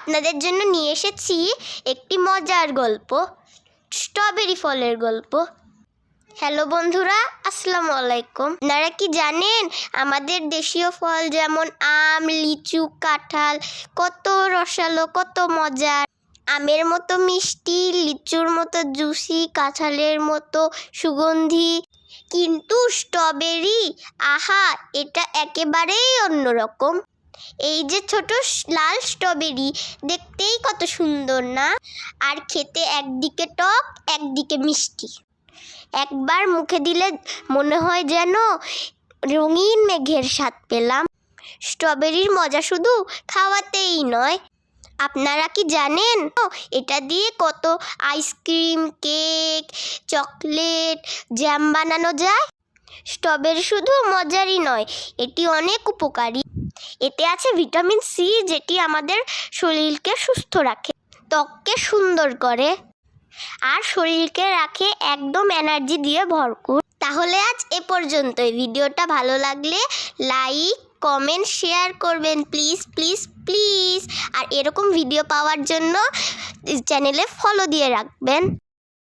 আপনাদের জন্য নিয়ে এসেছি একটি মজার গল্প, স্ট্রবেরি ফলের গল্প। হ্যালো বন্ধুরা, আসসালামু আলাইকুম। আপনারা কি জানেন আমাদের দেশীয় ফল যেমন আম, লিচু, কাঁঠাল কত রসালো, কত মজার। আমের মতো মিষ্টি, লিচুর মতো জুসি, কাঁঠালের মতো সুগন্ধি, কিন্তু স্ট্রবেরি, আহা, এটা একেবারেই অন্যরকম। এই যে ছোট লাল স্ট্রবেরি, দেখতেই কত সুন্দর না? আর খেতে একদিকে টক, একদিকে মিষ্টি। একবার মুখে দিলে মনে হয় যেন রঙিন মেঘের স্বাদ পেলাম। স্ট্রবেরির মজা শুধু খাওয়াতেই নয়, আপনারা কি জানেন এটা দিয়ে কত আইসক্রিম, কেক, চকলেট, জ্যাম বানানো যায়? স্ট্রবেরি শুধু মজারই নয়, এটি অনেক উপকারী। এতে আছে ভিটামিন সি, যেটি আমাদের শরীরকে সুস্থ রাখে, ত্বককে সুন্দর করে, আর শরীরকে রাখে একদম এনার্জি দিয়ে ভরপুর। তাহলে আজ এ পর্যন্তই। ভিডিওটা ভালো লাগলে লাইক, কমেন্ট, শেয়ার করবেন প্লিজ প্লিজ প্লিজ। আর এরকম ভিডিও পাওয়ার জন্য চ্যানেলে ফলো দিয়ে রাখবেন।